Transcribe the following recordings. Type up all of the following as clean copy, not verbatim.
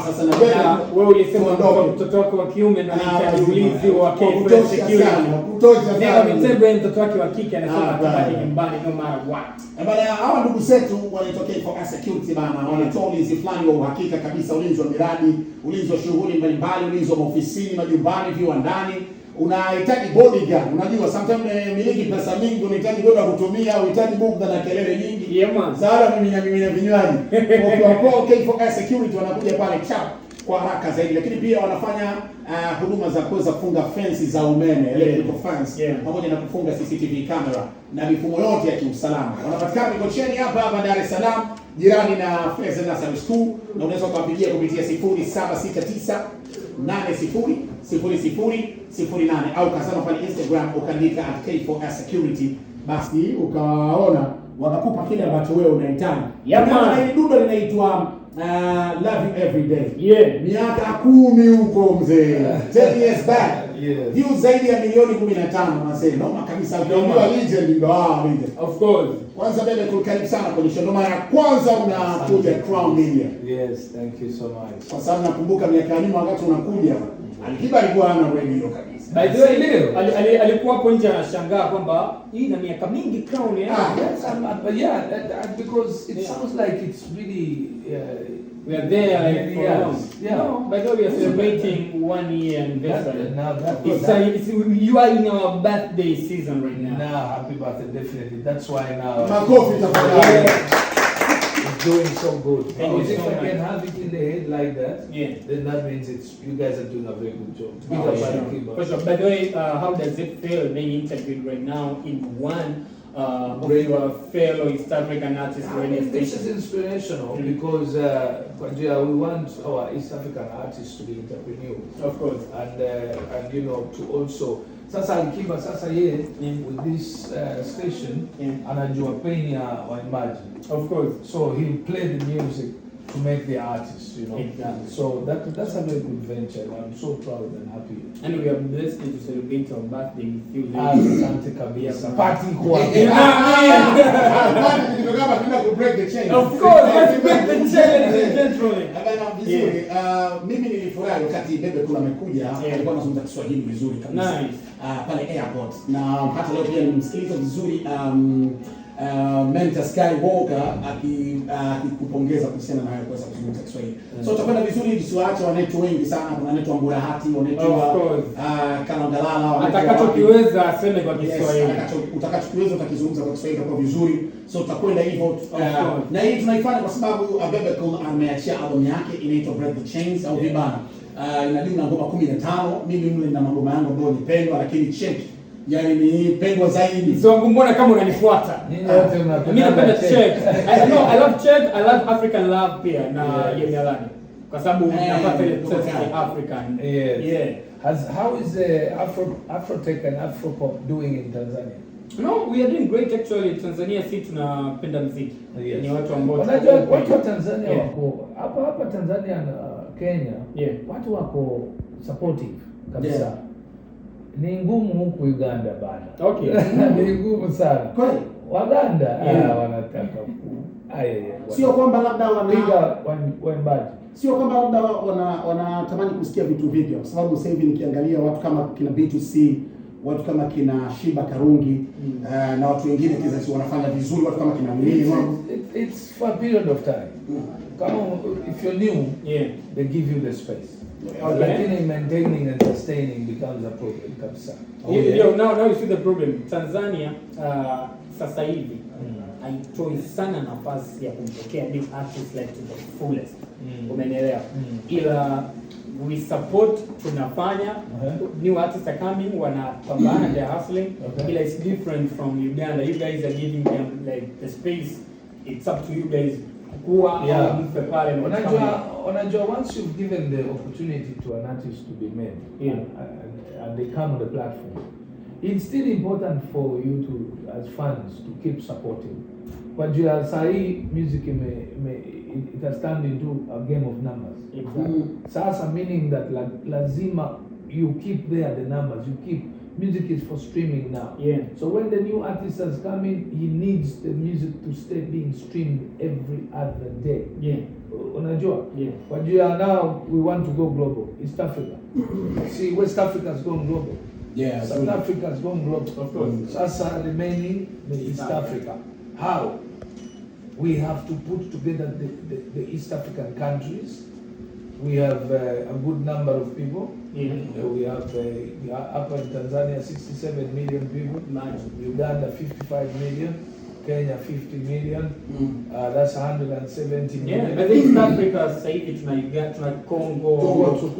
sasa na wewe ulisema mtoto wako wa kiume ndio anahitaji ulinzi wa kutosha security. Kutosha sana. Ndio mtembea mtoto wake wa kike anasema atabaki nyumbani no matter what. Bana hawa ndugu zetu wanaitokea for security bana, wanatoa ulinzi fulani wa uhakika kabisa, ulinzi wa miradi, ulinzi wa shughuli mbalimbali, ulinzi wa ofisini, majumbani, viwandani. Unahitaji bodyguard. Unajua sometimes miliki pesa mingi, unahitaji kwenda kutumia, unahitaji buga na kelele nyingi. Yeah man. Sasa mimi na vinywaji. Kwa okay for security wanakuja pale chap kwa haraka zaidi, lakini pia wanafanya huduma za kuweza kufunga fence za umeme, electrical fence, pamoja na kufunga CCTV camera na mifumo yote ya kiusalama. Wanapatikana Mikocheni hapa Dar es Salaam, jirani na Feza Nursery School, na unaweza kuwapigia kupitia 0769 800008 au kasema pale Instagram ukaandika @K4Security, basi ukawaona wakakupa kile ambacho wewe unahitaji. Na ile duda linaitwa Love You Every Day. Miaka 10 huko mzee. 10 years back. Views zaidi ya milioni 15 nasema. Noma kabisa. Ukiambiwa legend ndio legend. Of course. Kwanza Bebe karibu sana kwenye show. Noma ya kwanza unakuja Crown Media. Yes, thank you so much. Kwa sababu nakumbuka miaka ya nyuma wakati unakuja, Alikiba alikuwa ana radio kabisa. By the way leo alikuwa hapo nje anashangaa kwamba hii na miaka mingi Crown yes, but yeah, because it sounds like it's really we are there like for long. Yeah. No, by the way we are celebrating 1 year anniversary. It's you are in our birthday season right now. Now, happy birthday, definitely. That's why now Makofi tafadhali. It's doing so good. And if I can have it in the head like that, then that means you guys are doing a very good job. For sure. By the way, how does it feel being interviewed right now in one of your fellow East African artists radio station? This is inspirational because we want our East African artists to be entrepreneurs. Of course. And you know, to also sasa Alikiba sasa yeye with this station anajua pain ya waimbaji. Of course. So he played the music to make the artists, you know. Exactly. So that's a very good venture. I'm so proud and happy. And we are blessed to celebrate our birthday with you. Asante kabisa. Party kwa. Party tunataka kwenda ku break the chain. Of course, let's break the chain and gentlemen. Vizuri. Mimi nilifurahi wakati Bebe kula amekuja, alikuwa anazungumza Kiswahili vizuri kabisa. Nice. Pale airport. Na hata leo pia nimsikiliza vizuri Mentor Skywalker akikupongeza kuhusiana na hayo kuweza kuzungumza Kiswahili. So tutakwenda vizuri, tusiwaache wanetu wengi sana. Kuna wanetu wa Mburahati, wanetu wa Kanongalala, atakachokiweza aseme kwa Kiswahili. Utakachokiweza utakizungumza kwa Kiswahili kwa vizuri. So tutakwenda hivyo. Na hii tunaifanya kwa sababu Bebe ameachia album yake inaitwa Break the Chains au Vibana. Inadili na ngoma 15. Mimi mle na ngoma yangu ambayo nipendwa, lakini check yani ni pendwa zaidi. So mbona kama unanifuata? Mimi napenda check. I love check, I love African love pia na Yemialani. Kwa sababu napata ile African. Yeah. How is Afrotech and Afropop doing in Tanzania? No, we are doing great actually. Tanzania si tunapenda muziki. Ni watu ambao watu wa Tanzania wako hapa Tanzania na Kenya. Watu wako supportive kabisa. Ni ngumu huku Uganda bana. Okay. Ni ngumu sana. Kweli? Waganda wanataka sio kwamba labda wanapiga waimbaji. Sio kwamba labda wanatamani kusikia vitu vipya, kwa sababu sasa hivi nikiangalia watu kama kina B2C, watu kama kina Shiba Karungi na watu wengine kizazi wanafanya vizuri, watu kama kina Mimi. It's for a period of time. Kama if you're new, they give you the space. Lakini maintaining and sustaining becomes a problem kabisa. Now you see the problem. Tanzania sasa hivi haitoi sana nafasi ya kumpokea new artists like to the fullest. Umeelewa? Ila we support, tunafanya new artists are coming, wanapambana, they're hustling. Ila it's different from Uganda. You guys are giving them like the space. It's up to you guys. Unajua, once you've given the opportunity to an artist to be made and they come on the platform, it's still important for you to, as fans, to keep supporting. But you are saying music it has turned into a game of numbers. Sasa meaning that lazima you keep there the numbers, you keep. Music is for streaming now. So when the new artist has come in, he needs the music to stay being streamed every other day. Unajua? Yeah. Wajua now we want to go global. East Africa. See, West Africa has gone global. Yeah. South Africa has gone global. Of course. Sasa remaining the East Africa. How? We have to put together the East African countries. We have a good number of people. Yeah. We are up in Tanzania 67 million people. Uganda 55 million. Kenya 50 million. That's 170 million. Yeah, but East Africa sasa hivi tuna Congo,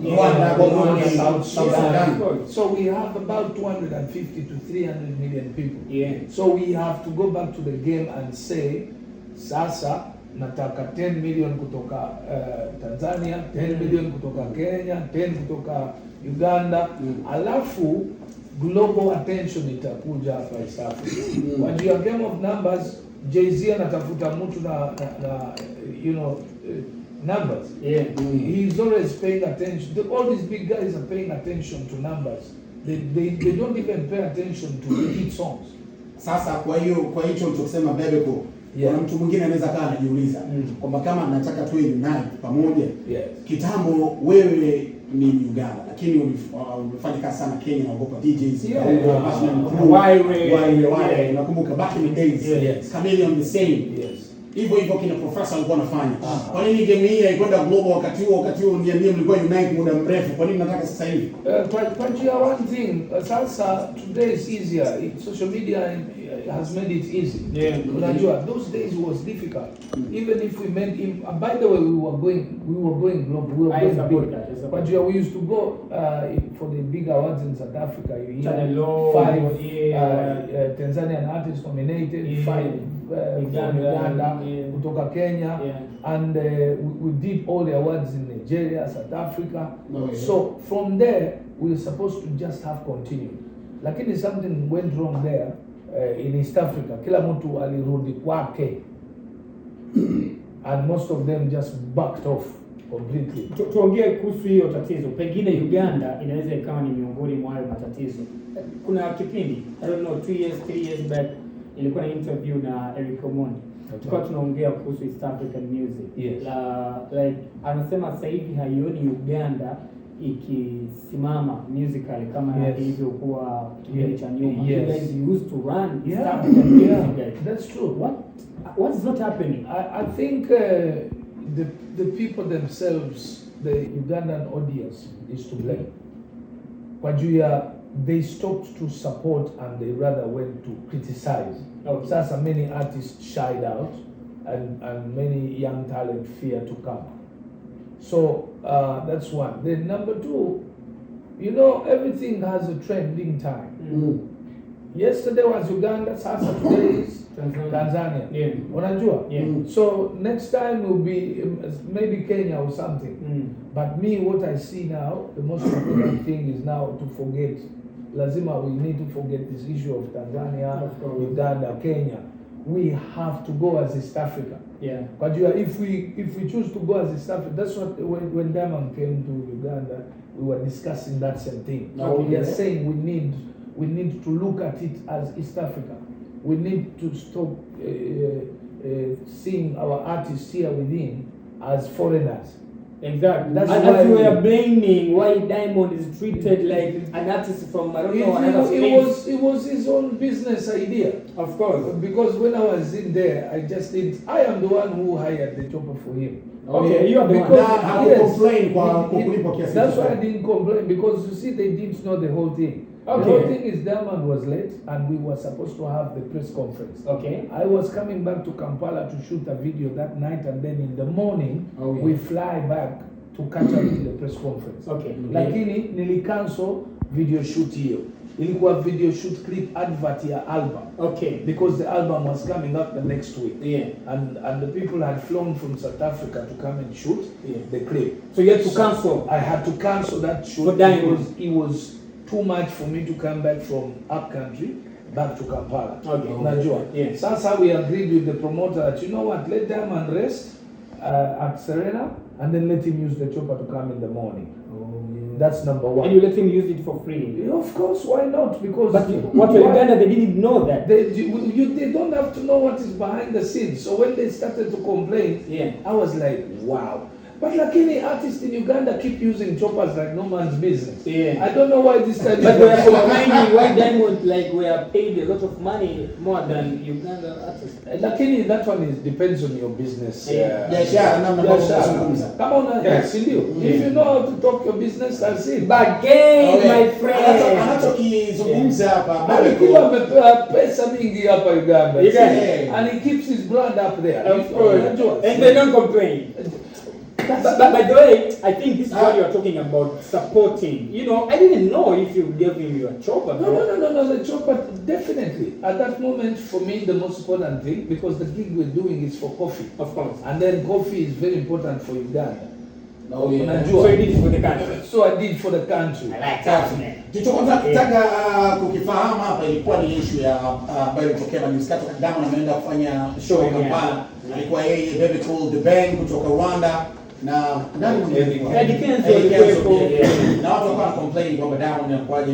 Rwanda, South Sudan. So we have about 250 to 300 million people. Yeah. So we have to go back to the game and say, sasa nataka 10 million kutoka Tanzania, 10 million kutoka Kenya, 10 kutoka Uganda, alafu global attention itakuja hapa East Africa. When you have game of numbers, Jay-Z anatafuta mtu na numbers. Yeah. He's always paying attention. All these big guys are paying attention to numbers. They don't even pay attention to the hit songs. Sasa kwa hicho ulichosema Bebe ko. Kuna mtu mwingine anaweza kaa anajiuliza kwamba kama anataka tu unite pamoja. Kitambo wewe ni Uganda lakini ulifanya kazi sana Kenya na ugopa DJs why nakumbuka back in the days Chameleon the same hivyo kina professor alikuwa anafanya. Kwa nini game hii haikwenda global wakati huo niambie mlikuwa unite muda mrefu, kwa nini nataka sasa hivi? One thing, sasa today is easier. Social media has made it easy. Unajua, those days was difficult. Even if we made him, by the way, we were going global. We were going big. But we used to go for the big awards in South Africa. You hear 5 Tanzanian artists nominated, 5 from Uganda, kutoka Kenya, and we did all the awards in Nigeria, South Africa. So from there, we were supposed to just have continued. Lakini something went wrong there in East Africa. Kila mtu alirudi kwake, and most of them just backed off completely. Tuongee kuhusu hiyo tatizo. Pengine Uganda inaweza ikawa ni miongoni mwa hayo matatizo. Kuna kipindi, I don't know, 3 years back, ilikuwa na interview na Eric Omondi. Tulikuwa tunaongea kuhusu East African music. Like anasema sasa hivi haioni Uganda ikisimama musically kama ilivyokuwa kipindi cha nyuma. You guys used to run East African music. That's true. What is not happening? I think the people themselves, the Ugandan audience, is to blame. Kwajuya, they stopped to support and they rather went to criticize. Sasa many artists shied out and many young talent fear to come. So that's one. Then number 2, everything has a trending time. Yesterday was Uganda, sasa today is Tanzania. Unajua? So next time will be maybe Kenya or something. But me, what I see now, the most important thing is now to forget. Lazima, we need to forget this issue of Tanzania, Uganda, Kenya. We have to go as East Africa. But if we choose to go as East Africa, that's what when Diamond came to Uganda, we were discussing that same thing. We are saying we need to look at it as East Africa. We need to stop seeing our artists here within as foreigners. Exactly. That's why we are blaming why Diamond is treated like an artist from another space. It was his own business idea. Of course. Because when I was in there, I am the one who hired the chopper for him. Okay, you are the one. That's why I didn't complain, because you see, they didn't know the whole thing. The whole thing is Diamond was late and we were supposed to have the press conference. I was coming back to Kampala to shoot a video that night, and then in the morning we fly back to catch up with the press conference. Lakini nili-cancel video shoot hiyo. Ilikuwa video shoot clip advert ya album. Because the album was coming up the next week. And the people had flown from South Africa to come and shoot the clip. So you had to cancel? I had to cancel that shoot because it was too much for me to come back from up country back to Kampala. Sasa we agreed with the promoter that, you know what, let Diamond rest at Serena. and then let him use the chopper to come in the morning. Oh, That's number one. And you let him use it for free? Yeah, of course, why not? Because but what Uganda, they didn't know that. They don't have to know what is behind the scenes. So when they started to complain, I was like, wow. But like any artists in Uganda keep using choppers like no man's business. Yeah. I don't know why this time. But we are complaining why Diamond, like, we are paid a lot of money more than Uganda artists. Lakini that one depends on your business. Come on, yes, if you know how to talk your business, that's it. But again, my friend, anachokizungumza hapa alikuwa amepewa pesa mingi hapa Uganda. And he keeps his brand up there. And they don't complain. But by the way, I think this is what you are talking about, supporting. You know, I didn't know if you gave him your chopper. No, the chopper, definitely. At that moment, for me, the most important thing, because the gig we're doing is for coffee. Of course. And then coffee is very important for Uganda. So you did it for the country? So I did for the country. I like that, man. Tulichokuwa tunataka kukifahamu hapa ilikuwa ni issue ya ambayo ilitokea na Msikato Diamond ameenda kufanya show Kampala. Alikuwa yeye Bebe Cool the Bang kutoka Rwanda. Na nani mwingine? Na watu wakawa complain kwamba Diamond anakuaje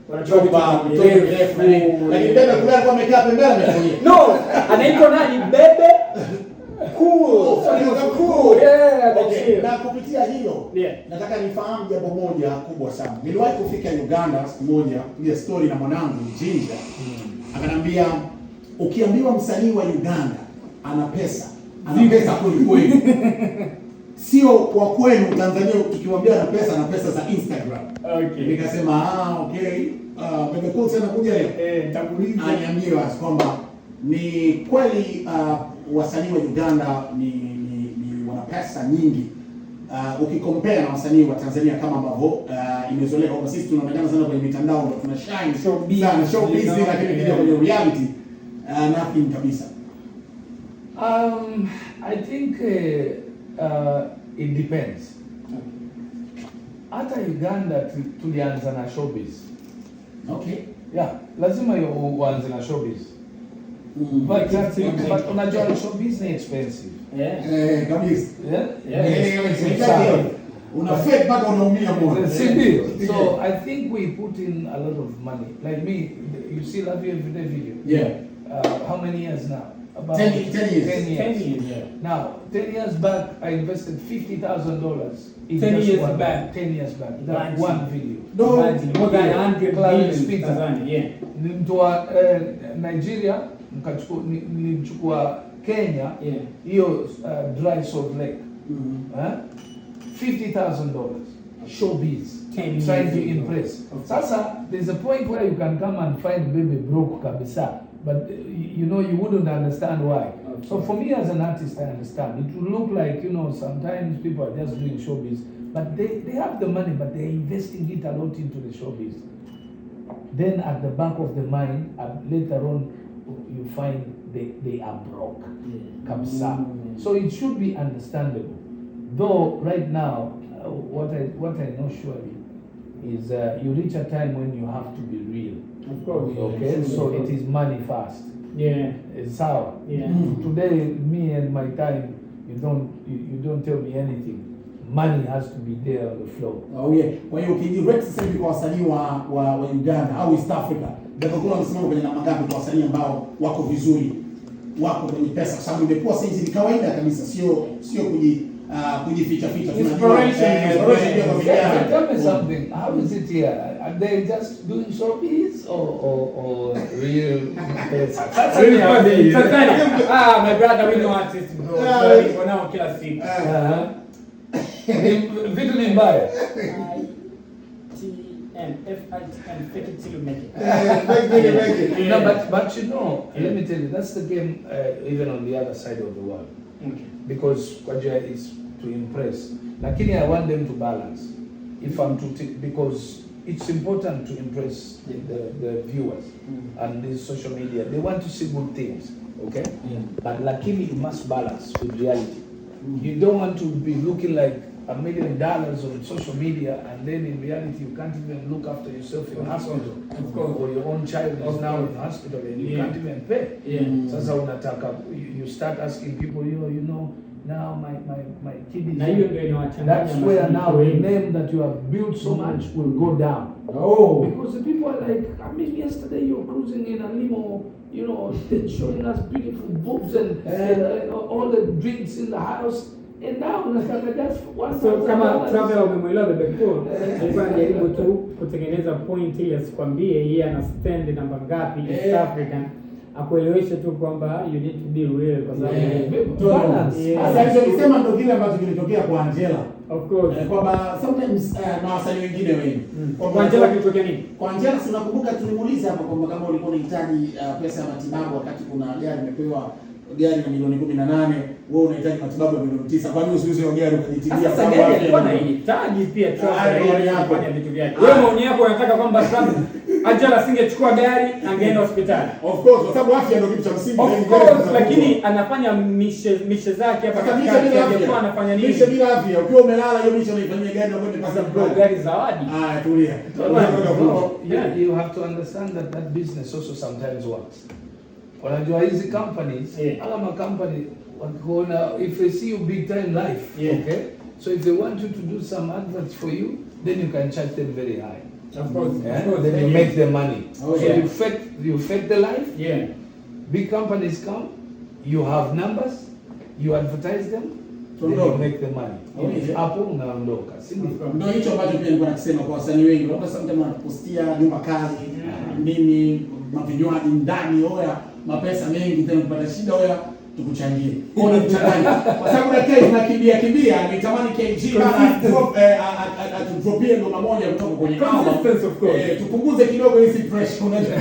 wanachomba mtoto mrefu na nini. Lakini Bebe kule alikuwa amekaa pembeni ametulia. No, anaitwa nani? Bebe Cool. Cool. Okay. Na kupitia hilo nataka nifahamu jambo moja kubwa sana. Niliwahi kufika Uganda siku moja kupiga story na mwanangu Jinja. Akanambia ukiambiwa msanii wa Uganda ana pesa kweli kweli. Sio kwa kwenu Tanzania tukimwambia ana pesa za Instagram. Okay. Nikasema okay. Bebe Cool sana kuja leo. Takuuliza. Aniambiwa kwamba ni kweli wasanii wa Uganda ni wana pesa nyingi. Ukikompare na wasanii wa Tanzania kama ambavyo imezoeleka kwamba sisi tunaonekana sana kwenye mitandao ndio tuna shine showbiz lakini pia kwenye reality nothing kabisa. I think it depends. Hata Uganda tulianza na showbiz. Okay. Yeah, lazima uanze na showbiz. But unajua showbiz ni expensive. Kabisa. Yeah. Una fake mpaka unaumia moyo. So I think we put in a lot of money. Like me, you see Love You Everyday video. Yeah. How many years now? About 10 years. 10 years. 10 years. Yeah. Now, 10 years back, I invested $50,000 in 10 just years one back. 10 years back. That one video. No. More than 100 million Tanzania. Yeah. Nilimtoa Nigeria, nilimchukua Kenya. Yeah. Hiyo dry salt lake. $50,000. Showbiz. Trying to impress. Sasa, there's a point where you can come and find Bebe broke kabisa. But you know, you wouldn't understand why. Okay. So for me as an artist, I understand. It will look like, you know, sometimes people are just doing showbiz, but they have the money, but they're investing it a lot into the showbiz. Then at the back of the mind, later on, you find they are broke. Kabisa. So it should be understandable. Though right now, what I know surely is you reach a time when you have to be real. Of course. Okay, so it is money fast. Yeah. It's how. Yeah. Today, me and my time, you don't tell me anything. Money has to be there on the floor. Oh yeah. Kwa hiyo ukidirect sasa hivi kwa wasanii wa Uganda au East Africa, Bebe Cool anasimama kwenye namba ngapi kwa wasanii ambao wako vizuri, wako kwenye pesa, kwa sababu imekuwa sasa hivi kawaida kabisa, sio kujificha. Tell me something. How is it here? Are they just doing showbiz or real pesa? My brother, we know artists, bro. For now, kila siku. Vitu ni mbaya. ITM, fake it till you make it. No, but you know, let me tell you, that's the game even on the other side of the world. Okay. Because Kwaja is to impress. Lakini I want them to balance. If I'm to because it's important to impress the viewers and the social media. They want to see good things, okay? Yeah. But lakini you must balance with reality. You don't want to be looking like $1 million on social media and then in reality you can't even look after yourself in hospital. Of course. Or your own child is now in hospital and you can't even pay. Yeah. Sasa unataka, you start asking people, you know, now my kid is. Na hiyo ndio inawachanganya. That's where now the name that you have built so much will go down. Oh. Because the people are like, I mean, yesterday you were cruising in a limo, you know, showing us beautiful boobs and all the drinks in the house. And now just one. So kama travel umemwelewa Bebe Cool, alikuwa anajaribu tu kutengeneza point ile asikwambie yeye ana stand namba ngapi East African. Akueleweshe tu kwamba you need to be real kwa sababu balance. Sasa alisema ndio kile ambacho kilitokea kwa Angela. Of course. Kwamba sometimes na wasanii wengine wengi. Kwa Angela kilitokea nini? Kwa Angela tunakumbuka tulimuuliza hapa kwamba kama ulikuwa unahitaji pesa ya matibabu wakati kuna gari imepewa gari na milioni 18, wewe unahitaji matibabu ya milioni 9. Kwa nini usiuze gari ukajitibia sasa gari alikuwa anahitaji pia travel ili kufanya vitu vyake. Wewe maoni yako unataka kwamba travel Angela singechukua gari angeenda hospitali. Of course, kwa sababu afya ndio kitu cha msingi. Of course, lakini anafanya mishe zake hapa katika alikuwa anafanya nini? Mishe bila afya. Ukiwa umelala hiyo mishe unaifanyia gari na kwenda pesa gari zawadi. Tulia. Yeah, you have to understand that business also sometimes works. Unajua hizi companies, ama company wakiona if they see you big time life, okay? So if they want you to do some adverts for you, then you can charge them very high. Of course, then you make the money. So you fake the life. Yeah. Big companies come, you have numbers, you advertise them, then you make the money. Hapo unaondoka. Ndio hicho ambacho pia nilikuwa nakisema kwa wasanii wengi. Unaona sometimes wanapostia nyumba kali, nini, mavinywaji ndani, oya, mapesa mengi, tena kupata shida, oya, tukuchangie. Kwa nini kuchanganya? Kwa sababu dakika tunakimbia nitamani KG bana atudropie ngoma moja kutoka kwenye album. Tupunguze kidogo hizi pressure, unajua.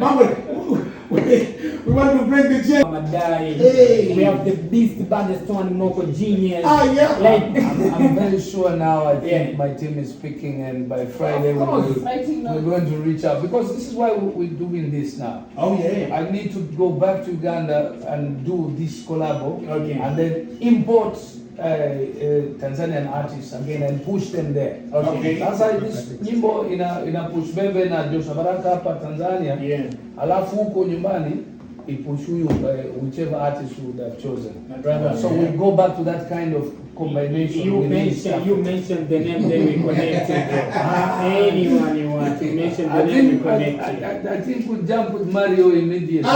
Mambo we want to bring the gem. We have the beast, baddest one, Moko Genius. Yeah. Like, I'm very sure now. I think my team is speaking, and by Friday we're going to reach out, because this is why we're doing this now. Oh yeah. I need to go back to Uganda and do this collabo, and then import Tanzanian artists again and push them there. Okay. Sasa this nyimbo ina push Bebe na Joshua Baraka hapa Tanzania. Alafu huko nyumbani ipush whichever artist you would have chosen. So we'll go back to that kind of combination. You mentioned the name, then we connected. Anyone you want, you mentioned the name, we connected. I think we'll jump with Mario immediately.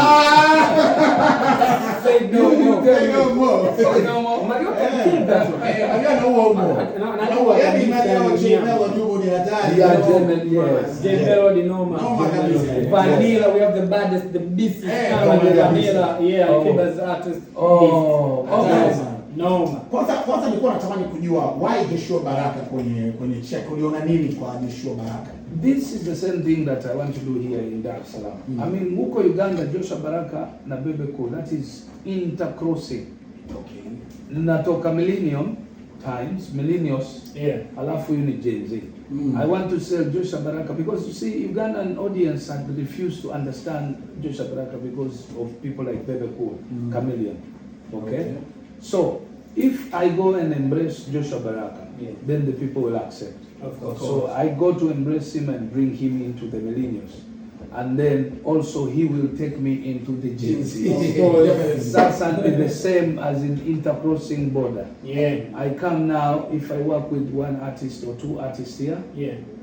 Say no more. Say no more. Say no more. Mario can keep that one. I know more. Yaani Mario Chimelo ndio ni hatari. Yeah, yes. Gemelo di Noma. Vanilla, we have the baddest, the beast. Vanilla, Kiba's artist. No. Kwanza nilikuwa natamani kujua why Joshua Baraka kwenye check. Uliona nini kwa Joshua Baraka? This is the same thing that I want to do here in Dar es Salaam. I mean, huko Uganda, Joshua Baraka na Bebe Cool, that is intercrossing. Okay. Natoka millennials, alafu you ni Gen Z. I want to sell Joshua Baraka because you see, Ugandan audience had refused to understand Joshua Baraka because of people like Bebe Cool, Chameleon. Okay? So, if I go and embrace Joshua Baraka, then the people will accept. Of course. So I go to embrace him and bring him into the millennials. And then also he will take me into the Gen Z. That's the same as in intercrossing border. I come now, if I work with one artist or two artists here,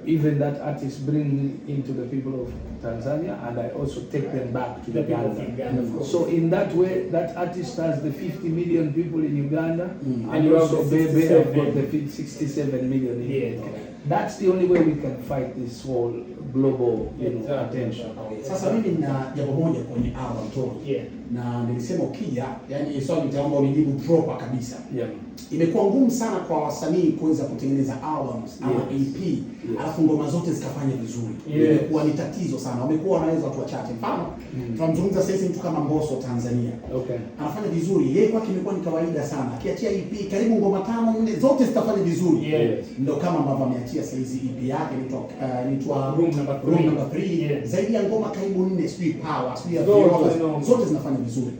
even that artist bring me into the people of Tanzania, and I also take them back to Uganda. So in that way, that artist has the 50 million people in Uganda, and you also Bebe have got the 67 million in Uganda. That's the only way we can fight this whole global attention. Sasa mimi nina jambo moja kwenye album tour. Na nilisema ukija, yani swali nitaomba unijibu proper kabisa. Imekuwa ngumu sana kwa wasanii kuweza kutengeneza albums ama EP, alafu ngoma zote zikafanya vizuri. Imekuwa ni tatizo sana. Wamekuwa wanaweza watu wachache. Mfano, tunamzungumza sasa mtu kama Mbosso Tanzania. Anafanya vizuri. Yeye kwake imekuwa ni kawaida sana. Akiachia EP karibu ngoma 5-4 zote zitafanya vizuri. Ndio kama ambavyo ameachia sasa hizi EP yake inaitwa Room Number 3. Zaidi ya ngoma karibu 4, sijui Power, sijui ya zote zinafanya vizuri.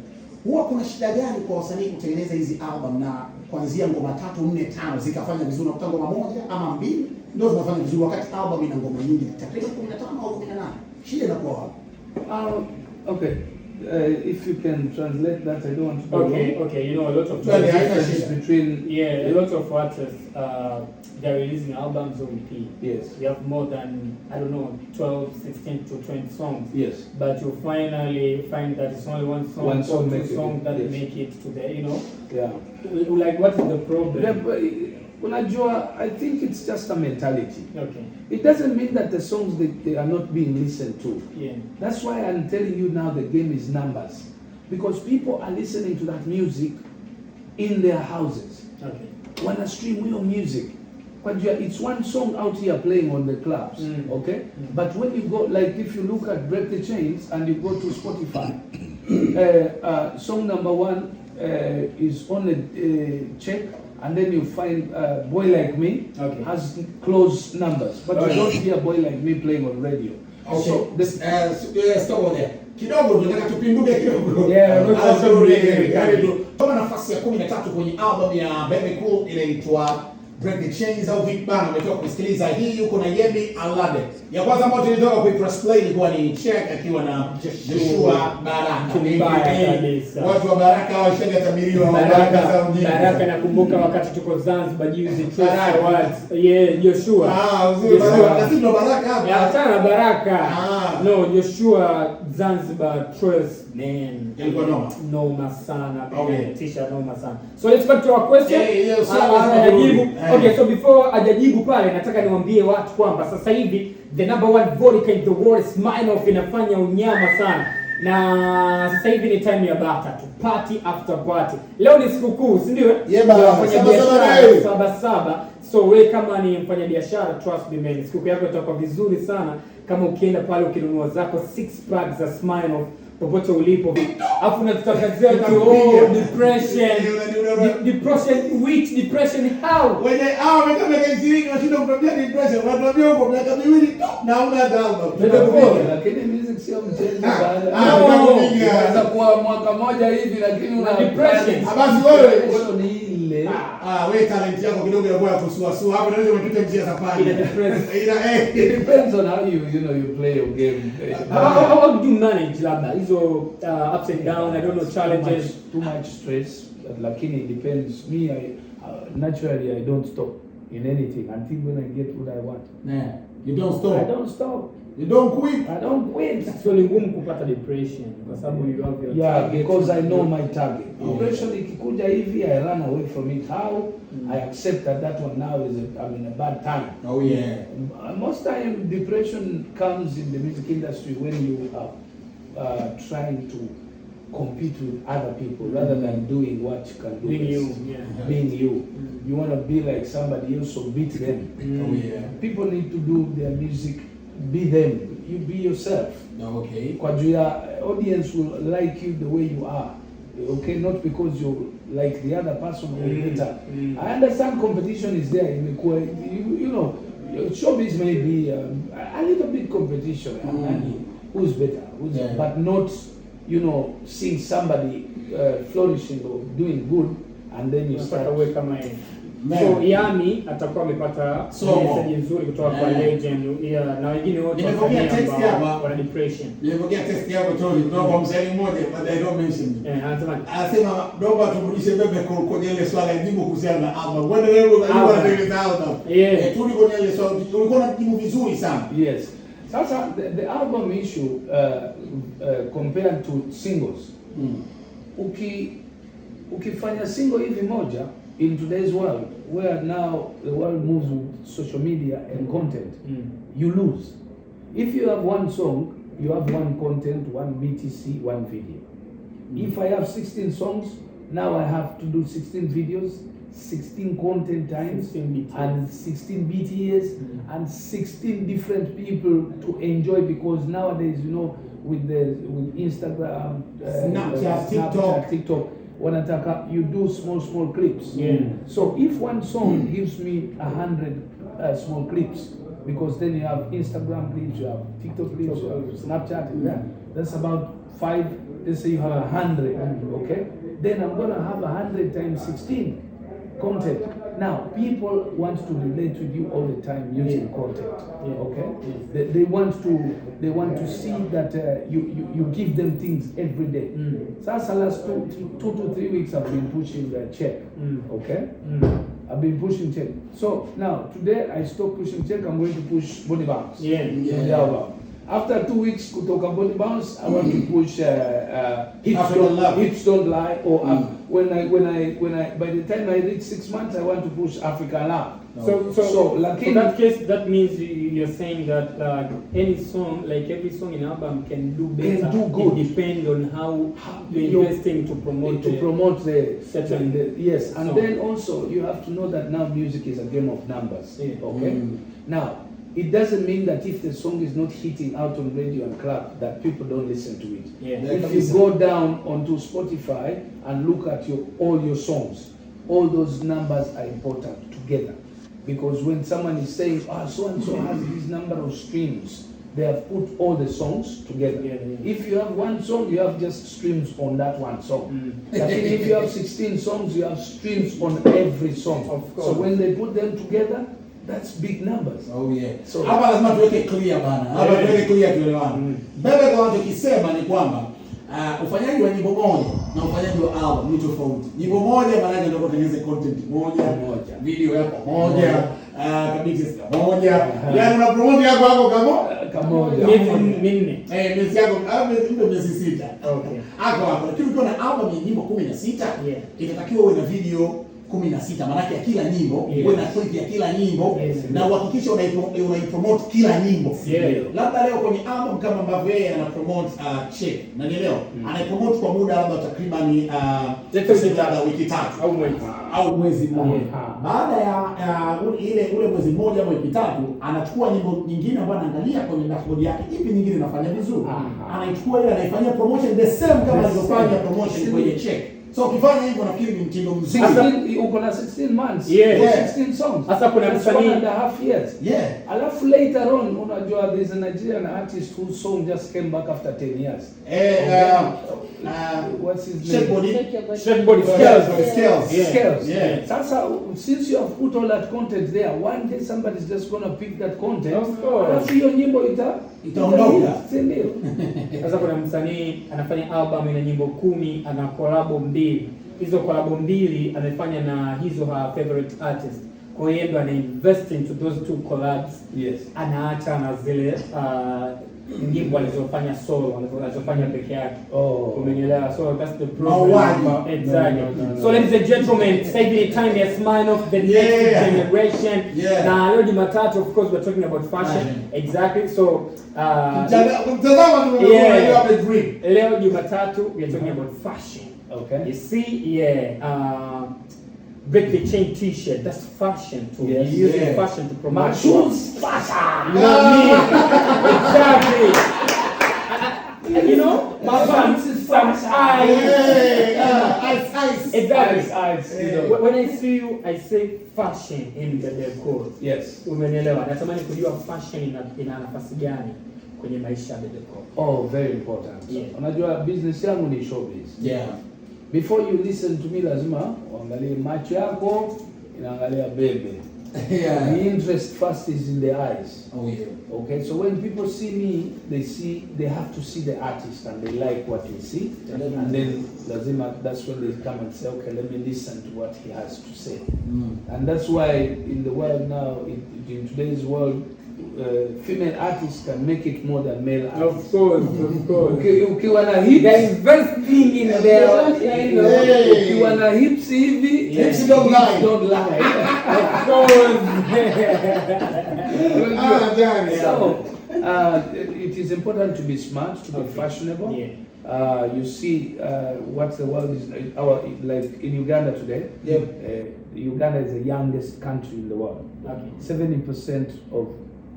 Huwa kuna shida gani kwa wasanii kutengeneza hizi album na kuanzia ngoma 3, 4, 5 zikafanya vizuri na kutoka ngoma 1 ama 2 ndio zinafanya vizuri wakati album ina ngoma nyingi takriban 15 au 18? Shida inakuwa wapi? Okay. if you can translate that, I don't want to. Okay. You know, a lot of difference between a lot of artists they're releasing albums or EP. Yes. You have more than 12, 16 to 20 songs. Yes. But you finally find that it's only one song or two songs that make it to the Yeah. Like, what is the problem? Yeah, but, I think it's just a mentality. Okay. It doesn't mean that the songs they are not being listened to. Yeah. That's why I'm telling you now the game is numbers. Because people are listening to that music in their houses. Okay. Wanna stream your music. But it's one song out here playing on the clubs, okay? But when you go, like if you look at Break the Chains and you go to Spotify, song number 1 is on a check, and then you find Boy Like Me has close numbers, but you don't hear Boy Like Me playing on radio. Okay. So stop there. Kidogo tunataka tupinduke kidogo. Kama nafasi ya 13 kwenye album ya Bebe Cool inaitwa Break the Chains au Vic Bana, umetoka kusikiliza hii, yuko na Yemi Alade. Ya kwanza ambayo tulitoka kuipress play ilikuwa ni Check akiwa na Joshua Baraka. Watu wa Baraka washaga tabiriwa Baraka za mjini. Baraka nakumbuka wakati tuko Zanzibar juzi Joshua. Nasema Baraka hapa. Hata Baraka. No, Joshua Zanzibar Trust man. Ilikuwa noma sana. Tisha noma sana. So let's back to our question. Okay, so before ajajibu pale, nataka niwaambie watu kwamba sasa hivi the number 1 vodka in the world Smirnoff inafanya unyama sana. Na sasa hivi ni time ya bata tu, party after party. Leo ni sikukuu, si ndio? Wafanya biashara saba. So we kama ni mfanya biashara, trust me man, sikukuu yako itakuwa vizuri sana kama ukienda pale ukinunua zako 6 packs za Smirnoff popote ulipo. Afu natutangazia depression which depression how when wameka miaka 20 washinda kutabia depression, wanatabia huko miaka 2 na una dalma. Lakini music sio mchezo bana. Unaweza kuwa mwaka moja hivi lakini una depression. Basi wewe ni ile wewe talent yako kidogo ya boya kusua hapo, unaweza kupita njia za pale. It depends on how you play your game. How do you manage labda hizo ups and down, I don't know, challenges, too much stress, lakini it depends. Me, naturally I don't stop in anything until when I get what I want. You don't stop. I don't stop. You don't quit. I don't quit. So ni ngumu kupata depression kwa sababu you have your target. Because I know my target. Depression ikikuja hivi, I run away from it. How? I accept that one now is I'm in a bad time. Most time depression comes in the music industry when you are trying to compete with other people rather than doing what you can do. Being you. You want to be like somebody else, so beat them. People need to do their music. Be them. You be yourself. Kwa audience will like you the way you are. Okay, not because you're like the other person or better. I understand competition is there. You know, showbiz may be a little bit competition. Who's better? But not, seeing somebody flourishing or doing good and then you start away kama yeye. So Yami atakuwa amepata message nzuri kutoka kwa legend na wengine wote wana depression. Nimepokea test yako kutoka kwa msanii mmoja but I don't mention. Anasema naomba tumrudishe Bebe kwenye ile swala ya jibu kuhusiana na album. Wewe unaeleza album. Tuli kwenye ile swala ulikuwa unajibu vizuri sana. Yes. Sasa the album issue compared to singles. Ukifanya single hivi moja in today's world, where now the world moves with social media and content, you lose. If you have one song, you have one content, one BTC, one video. If I have 16 songs, now I have to do 16 videos, 16 content times, and 16 BTS, and 16 different people to enjoy, because nowadays, with Instagram, Snapchat, TikTok, wanataka you do small clips. So if one song gives me 100 small clips, because then you have Instagram clips, you have TikTok clips, you have Snapchat, that's about 5. Let's say you have 100, okay? Then I'm gonna have 100 times 16 content. Now, people want to relate with you all the time using content. Okay, they want to see that you give them things every day. Sasa last 2 to 3 weeks I've been pushing the check. Okay, I've been pushing check. So now today I stopped pushing check. I'm going to push body bounce. After 2 weeks kutoka body bounce, I want to push hips don't lie, or when I by the time I reach 6 months I want to push African love. So in that case, that means you're saying that any song, like every song in album, can do better. Can do good. It depends on how you're investing to promote the certain. Yes, and song. then also you have to know that now music is a game of numbers. Okay, now it doesn't mean that if the song is not hitting out on radio and club that people don't listen to it. If you go down onto Spotify and look at all your songs, all those numbers are important together. Because when someone is saying, so and so has this number of streams, they have put all the songs together. If you have one song, you have just streams on that one song. If you have 16 songs, you have streams on every song. Of course. So when they put them together, that's big numbers. So hapa lazima tuweke clear bana. Hapa tuweke clear tuelewane. Bebe kwa wanachokisema ni kwamba ufanyaji wa nyimbo moja na ufanyaji wa album ni tofauti. Nyimbo moja maana yake ndio kutengeneza content moja, video yako moja, kabisa moja. Yaani una promote yako kamoja. Minne. Miezi yako ndio miezi 6. Okay. Hapo. Lakini ukiwa na album ya nyimbo 16, itatakiwa uwe na video 16, maana yake ya kila nyimbo, uwe na clip ya kila nyimbo, na uhakikishe unaipromote kila nyimbo. Labda leo kwenye album kama ambavyo yeye ana promote check, unanielewa? Anaipromote kwa muda labda takriban wiki 3 au mwezi mmoja. Baada ya ule mwezi mmoja au wiki 3, anachukua nyimbo nyingine ambayo anaangalia kwenye dashboard yake, ipi nyingine inafanya vizuri. Anaichukua ile anaifanyia promotion the same kama alivyofanya promotion kwenye check. So ukifanya hivyo nafikiri ni mtindo mzuri. Sasa uko na 16 months, 16 songs. Sasa kuna msanii 1.5 years. Alafu later on unajua there's a Nigerian artist whose song just came back after 10 years. What's his name? Shakebody Scales. Sasa since you have put all that content there, one day somebody's just gonna pick that content. Alafu hiyo nyimbo itaondoka. Ndio. Sasa kuna msanii anafanya album ina nyimbo 10, ana collab 2. Hizo collab 2 anafanya na hizo her favorite artist. Kwa hiyo ndo ana invest into those 2 collabs. Anaacha na zile nyimbo alizofanya solo, alizofanya peke yake. Umenielewa? So that's the problem. Exactly. So ladies and gentlemen, saving time is mine of the next generation. Na leo Jumatatu, of course we're talking about fashion. Exactly. So leo Jumatatu we are talking about fashion. Okay. You see, break the chain T-shirt. That's fashion too. You're using fashion to promote. My shoes, fashion. You know what I mean? Exactly. You know, my pants is fashion. Ice. Exactly. Ice. When I see you, I say fashion in the code. Yes. Umenielewa? Natamani kujua fashion ina nafasi gani kwenye maisha ya Bebe. Very important. Unajua business yangu ni showbiz. Before you listen to me, lazima uangalie macho yako inaangalia Bebe. The interest first is in the eyes. Okay, so when people see me, they have to see the artist and they like what they see. And then lazima, that's when they come and say, okay, let me listen to what he has to say. And that's why in the world now, in today's world, female artists can make it more than male artists. Of course. Ukiwa na hips, they're investing in their, ukiwa na hips hivi, hips don't lie. Of course. So, it is important to be smart, to be fashionable. You see what the world is like in Uganda today. Uganda is the youngest country in the world. 70% of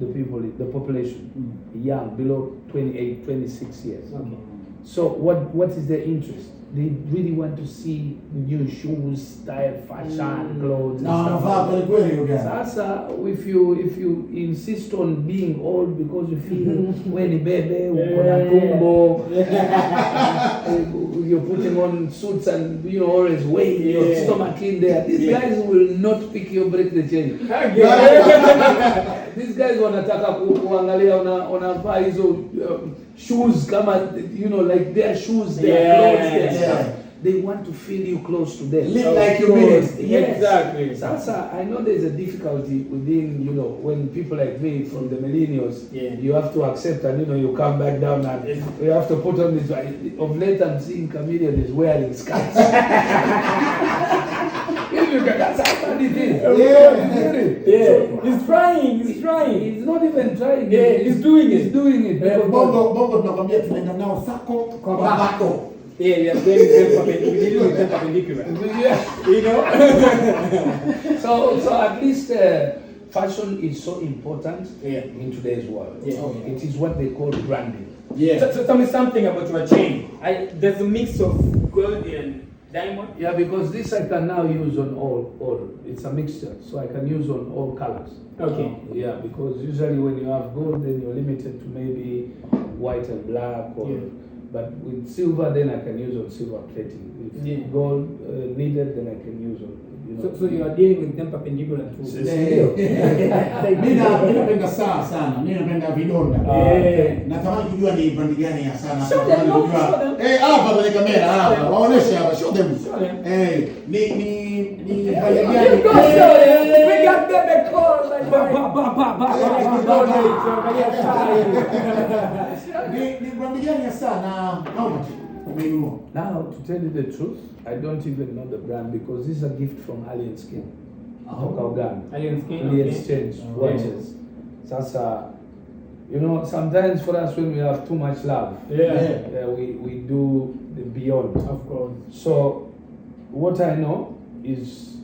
the population young, below 28, 26 years. So what is their interest? they really want to see new shoes, style, fashion, clothes. No, Sasa, if you insist on being old because you feel when Bebe, tumbo, you're putting on suits and always weighing your stomach in there. These guys will not pick you, break the chain. These guys wanataka kuangalia unavaa hizo shoes kama like their shoes, their clothes, their stuff. They want to feel you close to them. Live like you mean it. Yes. Exactly. Sasa, I know there's a difficulty within, when people like me from the millennials, you have to accept and you come back down and you have to put on this. Of late, I'm seeing Chameleon is wearing skirts. That's how funny it is. He's trying. He's not even trying. He's doing it. He's doing it. Bongo tunakwambia tunaenda nao sako kwa bako. We are going perpendicular. So at least fashion is so important in today's world. It is what they call branding. So tell me something about your chain. There's a mix of gold and diamond. Yeah, because this I can now use on all. It's a mixture, so I can use on all colors. Okay. Yeah, because usually when you have gold, then you're limited to maybe white and black, but with silver, then I can use on silver plating. If gold needed, then I can use on. So you are dealing with them perpendicular too. Mimi napenda sana. Mimi napenda vidonda. Natamani kujua ni brand gani ya sana. Show them. Hapa kwenye kamera hapa. Waoneshe hapa. Show them. Ni brand gani? We got Bebe call like Ni brand gani ya sana? How much? Now, to tell you the truth, I don't even know the brand because this is a gift from Alien Skin. Alien Skin? We exchange watches. Sasa, sometimes for us when we have too much love, we do the beyond. Of course. So, what I know is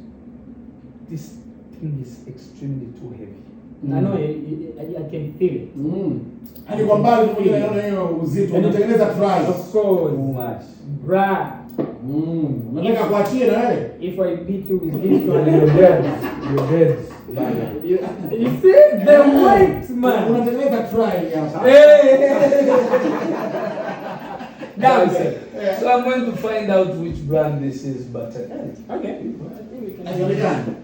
this thing is extremely too heavy. I know, I can feel it. Hadi kwa mbali tu naona hiyo uzito. Unatengeneza try. Of course. Too much. Bruh. Unataka kuachia na wewe? If I beat you with this one, you're dead. You see the weight, man. Unatengeneza try ya. That's it. So I'm going to find out which brand this is, but okay. I think we can.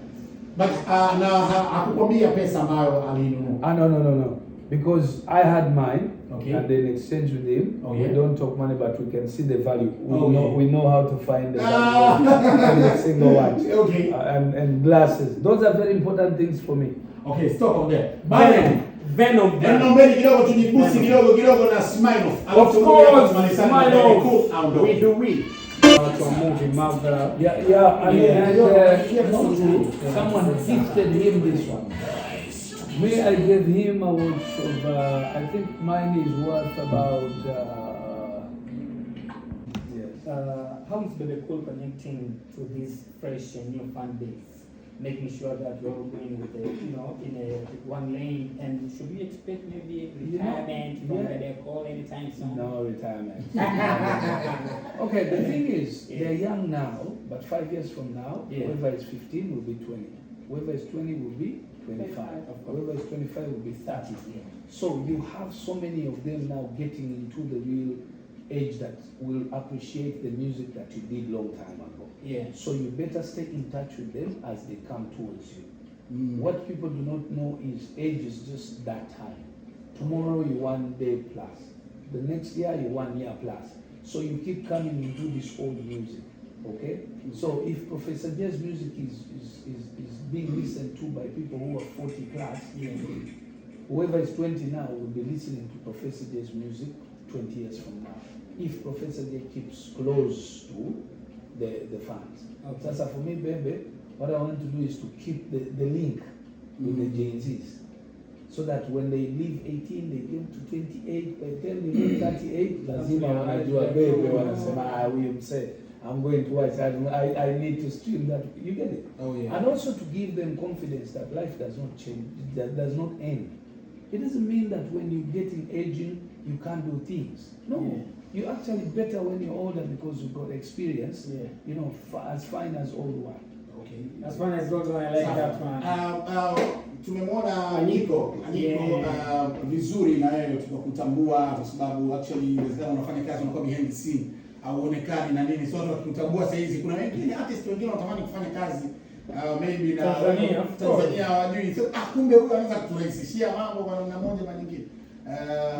But na hakukwambia pesa ambayo alinunua. No. Because I had mine, then and then exchange with him. We don't talk money, but we can see the value. We know how to find the value in a single watch. And glasses. Those are very important things for me. Okay, stop on there. Venom. Kidogo tunibusi kidogo na smile off. Of course, smile off. We do we. To a movie, Marvel. Someone gifted him this one. Me, I gave him a watch of, I think mine is worth about, how is Bebe Cool connecting to this fresh and new fan base? Making sure that you're all going with in a one lane, and should we expect maybe retirement from Bebe Cool anytime soon? No retirement. Okay, the thing is, they're young now, but 5 years from now, whoever is 15 will be 20. Whoever is 20 will be 25. Whoever is 25 will be 30. So you have so many of them now getting into the real age that will appreciate the music that you did long time ago. So you better stay in touch with them as they come towards you. What people do not know is age is just that time. Tomorrow you 1 day plus. The next year you 1 year plus. So you keep coming into this old music. Okay? So if Professor J's music is being listened to by people who are 40 plus, whoever is 20 now will be listening to Professor J's music 20 years from now. If Professor J keeps close to the fans. So for me, Bebe, what I want to do is to keep the link with the Gen Zs. So that when they leave 18, they get to 28, by the time they leave 38, lazima wanajua Bebe wanasema, we say, I'm going to watch, I need to stream that. You get it? And also to give them confidence that life does not change, that does not end. It doesn't mean that when you get in aging, you can't do things. No. you're actually better when you're older because you've got experience. Yeah. You know, as fine as old one. Okay. As far as old one, I like that one. Tumemwona Aniko vizuri na wewe tukakutambua kwa sababu actually inawezekana unafanya kazi unakuwa behind the scene hauonekani na nini, so tukakutambua sasa hizi. Kuna wengine artist wengine wanatamani kufanya kazi maybe na Tanzania hawajui, so kumbe huyu anaweza kuturahisishia mambo kwa namna moja au nyingine.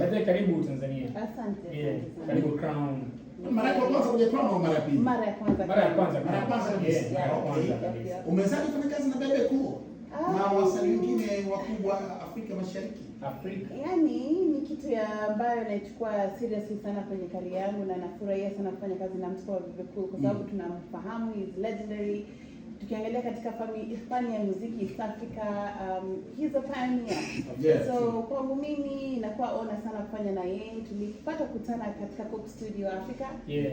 Bebe, karibu Tanzania. Asante. Yeah, karibu Crown. Mara ya kwanza kuja Crown au mara ya pili? Mara ya kwanza. Mara ya kwanza. Mara ya kwanza kabisa. Umezali kufanya kazi na Bebe Cool na wasanii wengine wakubwa Afrika Mashariki. Yaani ni kitu ambayo naichukua seriously sana kwenye career yangu na nafurahia sana kufanya kazi na mtu kama Bebe Cool kwa sababu tunamfahamu, is legendary. Tukiangalia katika fani ya muziki East Africa, he's a pioneer. Yes. So kwangu mimi inakuwa honor sana kufanya na yeye. Tulipata kukutana katika Coke Studio Africa. Yeah.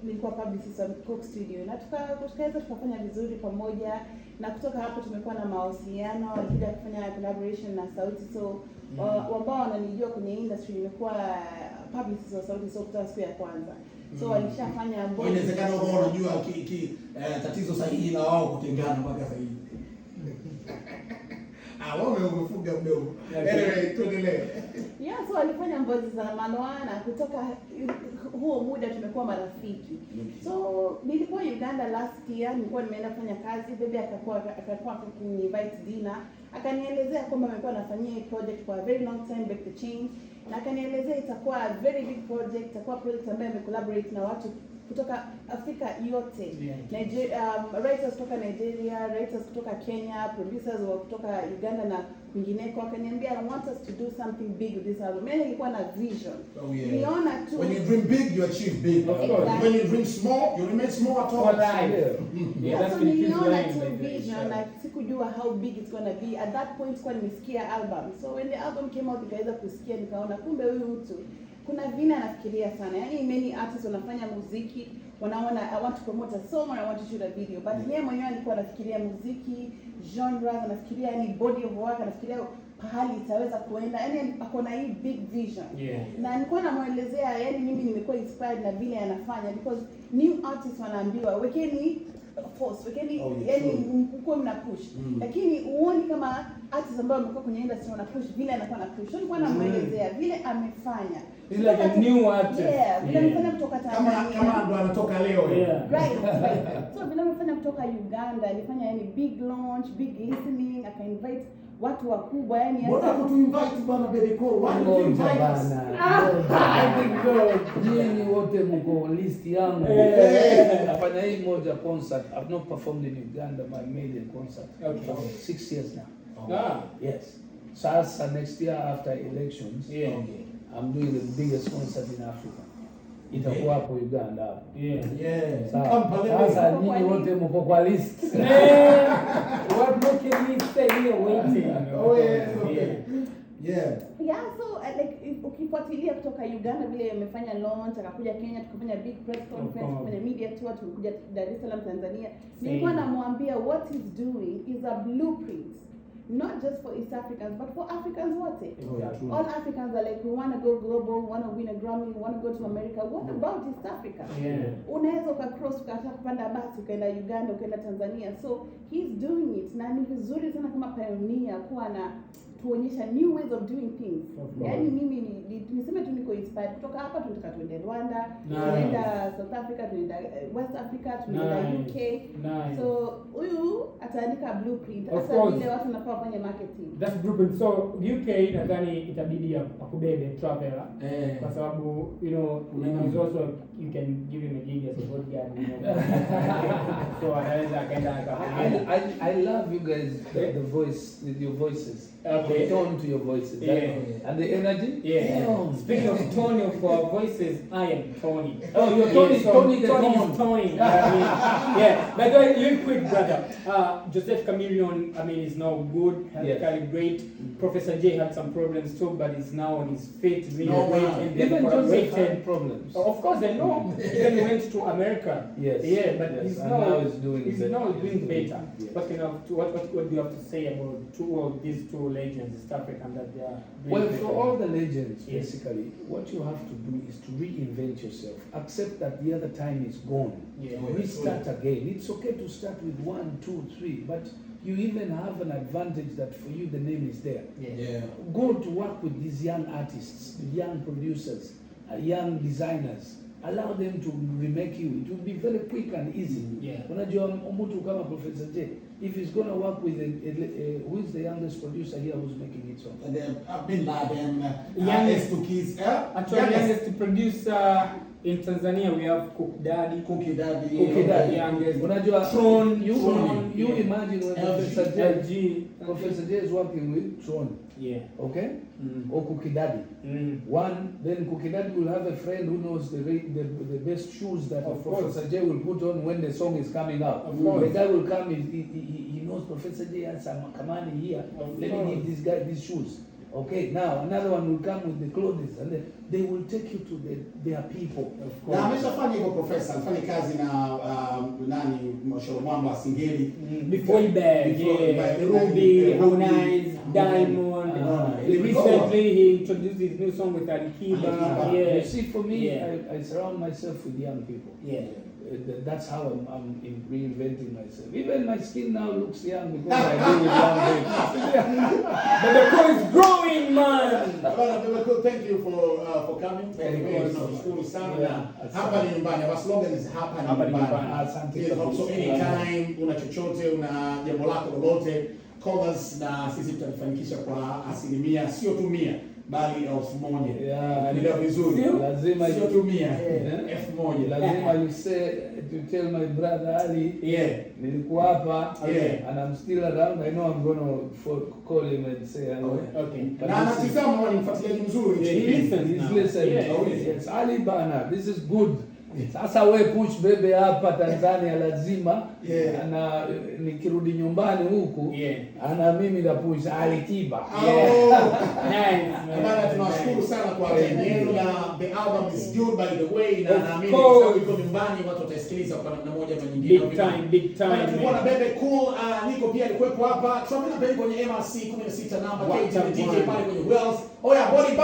Nilikuwa publicist wa Coke Studio na tukaweza tukafanya vizuri pamoja, na kutoka hapo tumekuwa na mawasiliano, alikuja kufanya collaboration na Sauti. So ambao wananijua kwenye industry nimekuwa publicist wa Sauti so kutoka siku ya kwanza. So walishafanya mbona inawezekana wao wanajua tatizo sahihi la wao kutengana mpaka sasa hivi. Wao wamefunga mdomo. Anyway, tuendelee. Yeah, so walifanya mbozi za Manoana, kutoka huo muda tumekuwa marafiki. So nilikuwa Uganda last year, nilikuwa nimeenda kufanya kazi. Bebe akakuwa akini-invite dinner, akanielezea kwamba amekuwa anafanyia project for a very long time, Break the Chain, na akanielezea itakuwa a very big project, itakuwa project ambayo amecollaborate na watu kutoka Afrika yote. Writers kutoka Nigeria, writers kutoka Kenya, producers wa kutoka Uganda na kwingineko. Akaniambia I want us to do something big with this album. Mimi nilikuwa na vision. Niliona tu when you dream big you achieve big. Exactly. When you dream small you remain small at all. Yeah, that's so niliona tu vision, like sikujua how big it's going to be. At that point kwa nimesikia album. So when the album came out nikaweza kusikia, nikaona kumbe huyu mtu kuna vile anafikiria sana. Yaani many artists wanafanya muziki, wanaona I want to promote a song or I want to shoot a video. But yeye mwenyewe alikuwa anafikiria muziki, genres, anafikiria yani body of work, anafikiria pahali itaweza kuenda. Yaani ako na hii big vision. Na nilikuwa namuelezea, yani mimi nimekuwa inspired na vile anafanya because new artists wanaambiwa wekeni force, wekeni yani mko mna push. Lakini uone kama artists ambao wamekuwa kwenye industry wana push vile anakuwa na push. Nilikuwa namuelezea vile amefanya. He's like a new artist. Yeah, vile amefanya kutoka Tanzania. Kama ndo anatoka leo. Right. So vile amefanya kutoka Uganda, alifanya yani big launch, big listening, aka invite watu wakubwa yani hata kutu invite bana Bebe Cool. Why don't you invite us? I think nyinyi wote mko list yangu. Nafanya hii moja concert. I've not performed in Uganda, my maiden concert for 6 years now. Yes. Sasa next year after elections, I'm doing the biggest concert in Africa. Itakuwa hapo Uganda hapo. Sasa nyinyi wote mko kwa list. What more can we stay here waiting? Yeah, so like ukifuatilia kutoka Uganda vile amefanya launch, akakuja Kenya tukafanya big press conference, tukafanya media tour, tulikuja Dar es Salaam Tanzania. Nilikuwa namwambia what he's doing is a blueprint. Not just for East Africans, but for Africans wote. All Africans are like, we want to go global, we want to win a Grammy, we want to go to America. What about East Africa? Unaweza ukacross, ukataka kupanda basi, ukaenda Uganda, ukaenda Tanzania. So he's doing it. Na ni vizuri sana kama pioneer kuwa na tuonyesha new ways of doing things. Yaani mimi niseme tu niko inspired. Kutoka hapa tunataka tuende Rwanda, tunaenda South Africa, tunaenda West Africa, tunaenda UK. So huyu ataandika blueprint. Hasa vile watu wanafaa kufanya marketing. That's blueprint. So UK nadhani itabidi akubebe traveler kwa sababu you know is also you can give him a gig as a bodyguard, you know. So anaweza akaenda I love you guys the voice with your voices. The tone to your voices. And the energy. Speaking of tone of our voices, I am Tony. Oh, you're Tony. Tony the tone. Tony. By the way, you're quick, brother. Joseph Chameleon, I mean, is now good. Has calibrate. Professor J had some problems too, but is now on his feet. Really great. Even Joseph had problems. Of course, I know. know, then went to America. Yes. Yeah, but yes. he's And now doing better. Yes. What do you have to say about these two legends, East African, that they are doing Well, better? for all the legends, Yes. basically, what you have to do is to reinvent yourself. Accept that the other time is gone. Yeah. Restart again. It's okay to start with 1, 2, 3, but you even have an advantage that for you the name is there. Yeah. Go to work with these young artists, young producers, young designers. Allow them to remake you. It will be very quick and easy. Yeah. Unajua mtu kama Professor J, if he's going to work with who is the youngest producer here who's making it song? Bin Laden, Youngest S2Keys, actually, youngest producer in Tanzania, we have Cookie Daddy. Cookie Daddy, youngest. Unajua Tron, you imagine when LG. Professor J is working with Tron. Yeah. Okay? Or Cookie Daddy. One, then Cookie Daddy will have a friend who knows the best shoes that Professor J will put on when the song is coming out. The guy will come, he knows Professor J has some Kamani here. Let me give this guy these shoes. Okay, now another one will come with the clothes and then they will take you to their people. Na ameshafanya hivyo Professor, alifanya kazi na nani Mashoro Mwamba Singeli. Bebe, Ruby, Harmonize, Diamond. Recently he introduced his new song with Alikiba. Yeah. You see, for me, I surround myself with young people. Yeah. That's how I'm reinventing myself. Even my skin now looks young because I deal with young people. But the core is growing, man. Thank you for coming. Tunashukuru sana. Hapa ni nyumbani. Our slogan is hapa ni nyumbani. So anytime una chochote, una jambo lako lolote, call us na sisi tutalifanikisha kwa 100%, sio tu 100 bali 1000. Ndio vizuri. Lazima sio tu 100, 1000. Lazima you say to tell my brother Ali, nilikuwa hapa and I'm still around. I know I'm going to call him and say hello. Okay. Na anatizama, ni mfuatiliaji mzuri. He's listening. Yes, Ali bana, this is good. Sasa we push Bebe hapa Tanzania lazima na nikirudi nyumbani huku ana mimi na push Alikiba. Bana, tunashukuru sana kwa attention na the album is good by the way, na naamini kwa sababu iko nyumbani watu watasikiliza kwa namna moja au nyingine. Big time. Tulikuwa na Bebe Cool, Nico pia alikuwepo hapa. Tunapenda Bebe kwenye MRC 16 namba, KT DJ pale kwenye Wells. Oya body